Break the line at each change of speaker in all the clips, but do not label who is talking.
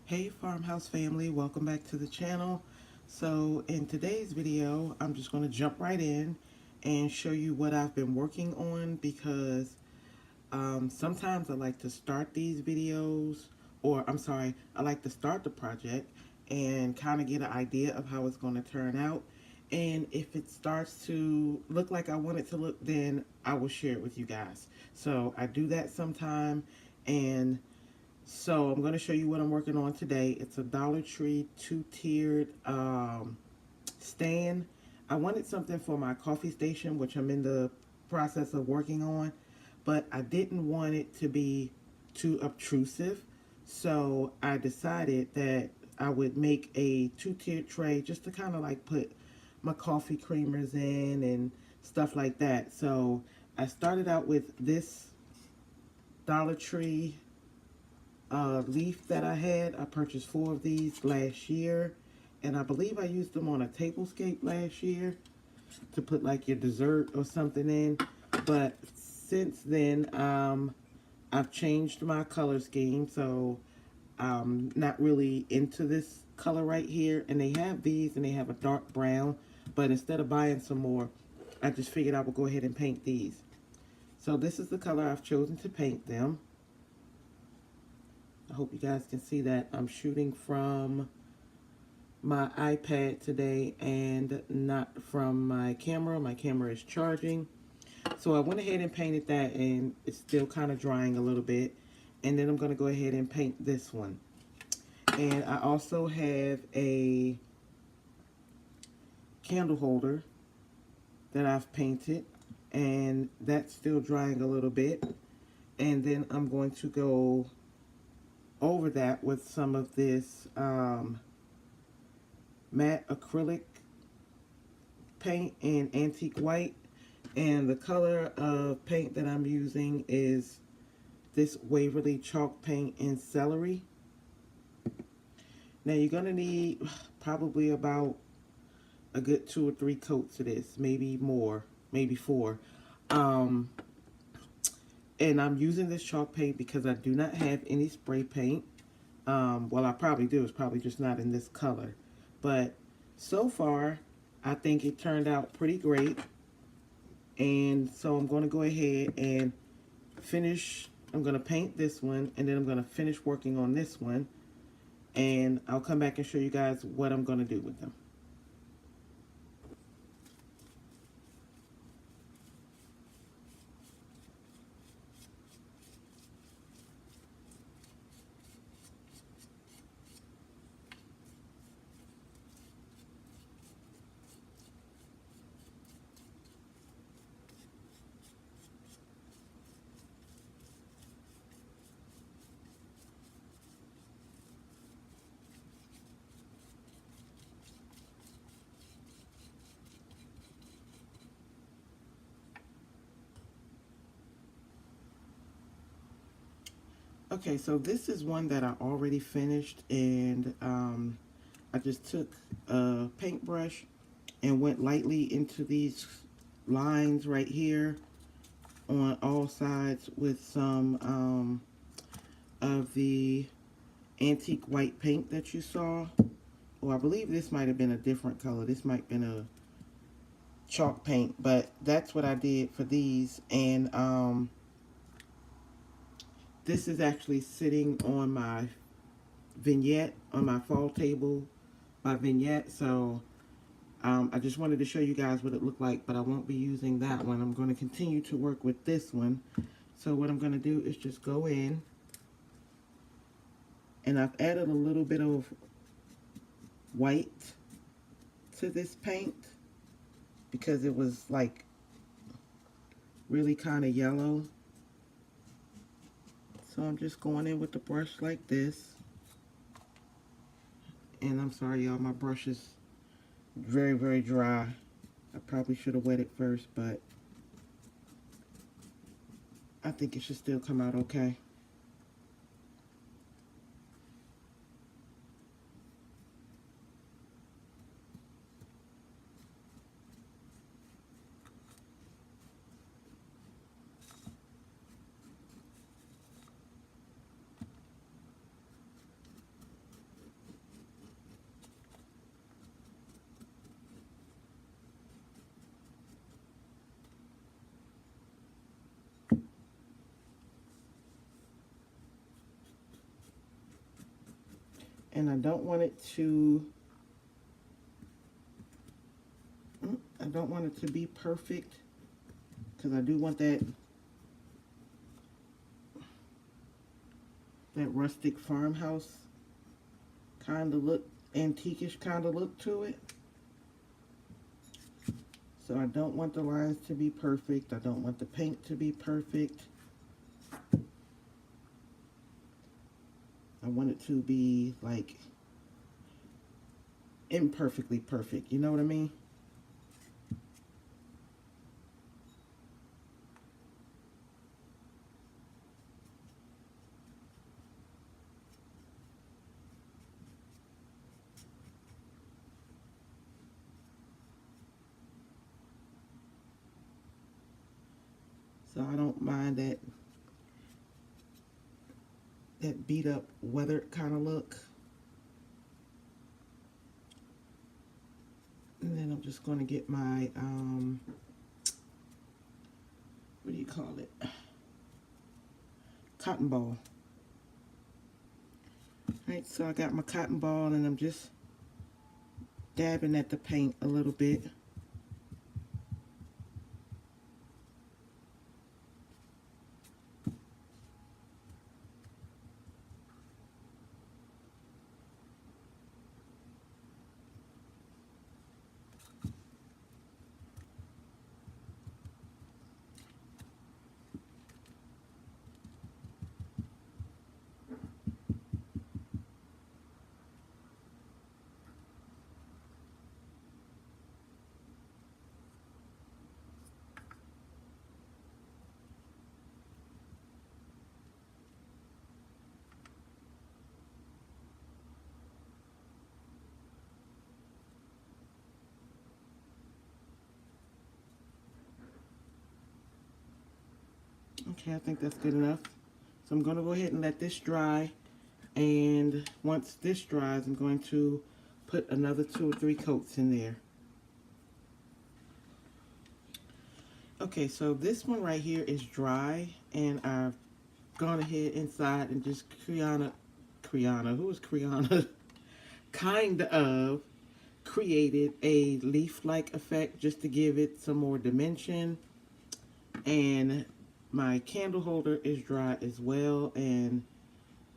Hey Farmhouse family, welcome back to the channel. So in today's video, I'm just going to jump right in and show you what I've been working on because sometimes I like to start these videos, or I'm sorry, I like to start the project and kind of get an idea of how it's going to turn out. And if it starts to look like I want it to look, then I will share it with you guys. So I do that sometime, and so I'm going to show you what I'm working on today. It's a Dollar Tree two-tiered stand. I wanted something for my coffee station, which I'm in the process of working on, but I didn't want it to be too obtrusive. So I decided that I would make a two-tiered tray just to kind of like put my coffee creamers in and stuff like that. So I started out with this Dollar Tree leaf that I had. I purchased 4 of these last year, and I believe I used them on a tablescape last year to put like your dessert or something in. But since then, I've changed my color scheme, so I'm not really into this color right here. And they have these, and they have a dark brown, but instead of buying some more, I just figured I would go ahead and paint these. So this is the color I've chosen to paint them. I hope you guys can see that I'm shooting from my iPad today and not from my camera. My camera is charging. So I went ahead and painted that, and it's still kind of drying a little bit. And then I'm going to go ahead and paint this one. And I also have a candle holder that I've painted, and that's still drying a little bit. And then I'm going to go over that with some of this matte acrylic paint in antique white, and the color of paint that I'm using is this Waverly chalk paint in celery. Now you're gonna need probably about a good 2 or 3 coats of this, maybe more, maybe 4. um and I'm using this chalk paint because I do not have any spray paint. Well, I probably do, it's probably just not in this color, but so far I think it turned out pretty great. And so I'm going to go ahead and finish. I'm going to paint this one, and then I'm going to finish working on this one, and I'll come back and show you guys what I'm going to do with them. Okay, so this is one that I already finished, and I just took a paintbrush and went lightly into these lines right here on all sides with some of the antique white paint that you saw. Or I believe this might have been a different color. This might have been a chalk paint, but that's what I did for these. And this is actually sitting on my vignette, on my fall table, my vignette. So I just wanted to show you guys what it looked like, but I won't be using that one. I'm going to continue to work with this one. So what I'm going to do is just go in, and I've added a little bit of white to this paint because it was like really kind of yellow. So I'm just going in with the brush like this. And I'm sorry, y'all, my brush is very, very dry. I probably should have wet it first, but I think it should still come out okay. and I don't want it to be perfect, because I do want that rustic farmhouse kind of look, antiquish kind of look to it. So I don't want the lines to be perfect. I don't want the paint to be perfect. I want it to be like imperfectly perfect. You know what I mean? So I don't mind that beat up weathered kind of look. And then I'm just going to get my, what do you call it? Cotton ball. Right, so I got my cotton ball and I'm just dabbing at the paint a little bit. Okay, I think that's good enough. So I'm going to go ahead and let this dry. And once this dries, I'm going to put another 2 or 3 coats in there. Okay, so this one right here is dry, and I've gone ahead inside and just Kriana, who is Kriana? Kind of created a leaf-like effect just to give it some more dimension. And my candle holder is dry as well, and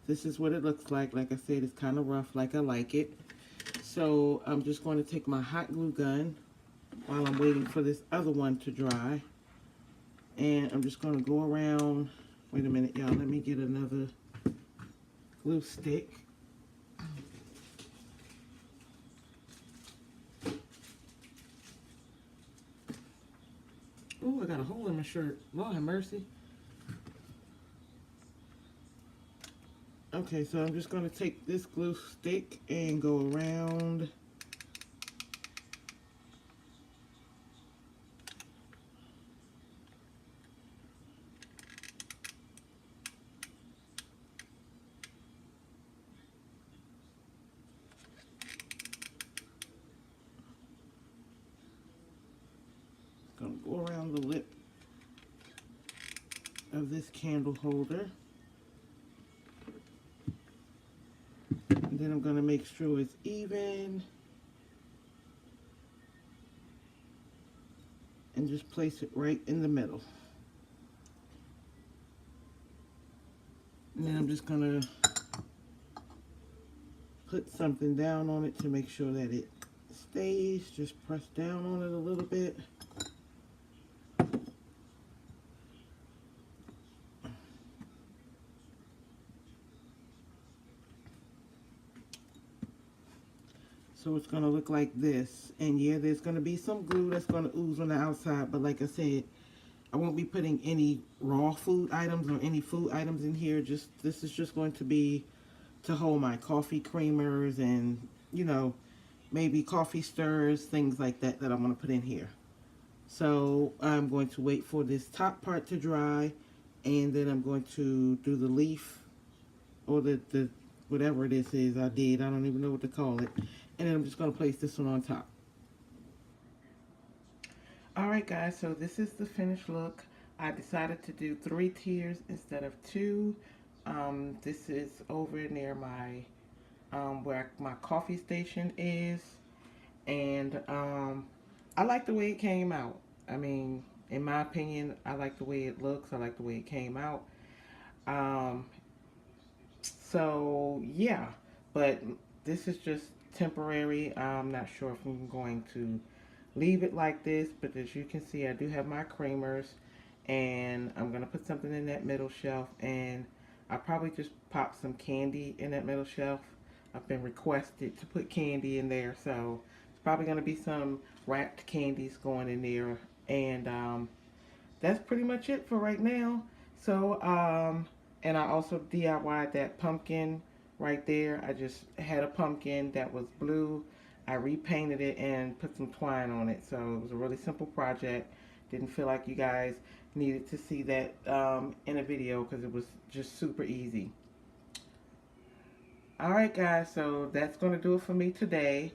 this is what it looks like. Like I said, it's kind of rough like I like it. So I'm just going to take my hot glue gun while I'm waiting for this other one to dry. And I'm just going to go around. Wait a minute, y'all. Let me get another glue stick. Oh, I got a hole in my shirt. Lord have mercy. Okay, so I'm just going to take this glue stick and go around. Going to go around the lip of this candle holder. And then I'm going to make sure it's even. And just place it right in the middle. And then I'm just going to put something down on it to make sure that it stays. Just press down on it a little bit. So it's going to look like this. And yeah, there's going to be some glue that's going to ooze on the outside. But like I said, I won't be putting any raw food items or any food items in here. This is just going to be to hold my coffee creamers and, you know, maybe coffee stirs, things like that I'm going to put in here. So I'm going to wait for this top part to dry, and then I'm going to do the leaf, or the whatever it is I did. I don't even know what to call it. And then I'm just going to place this one on top. Alright guys, so this is the finished look. I decided to do 3 tiers instead of 2. This is over near my where my coffee station is, and I like the way it came out. I mean, in my opinion, I like the way it looks. I like the way it came out. Um, so yeah, but this is just temporary. I'm not sure if I'm going to leave it like this, but as you can see, I do have my creamers, and I'm gonna put something in that middle shelf, and I probably just pop some candy in that middle shelf. I've been requested to put candy in there, so it's probably gonna be some wrapped candies going in there, and that's pretty much it for right now. So, and I also DIY'd that pumpkin right there. I just had a pumpkin that was blue. I repainted it and put some twine on it. So it was a really simple project. Didn't feel like you guys needed to see that in a video because it was just super easy. Alright guys, so that's going to do it for me today.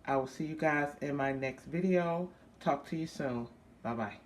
I will see you guys in my next video. Talk to you soon. Bye bye.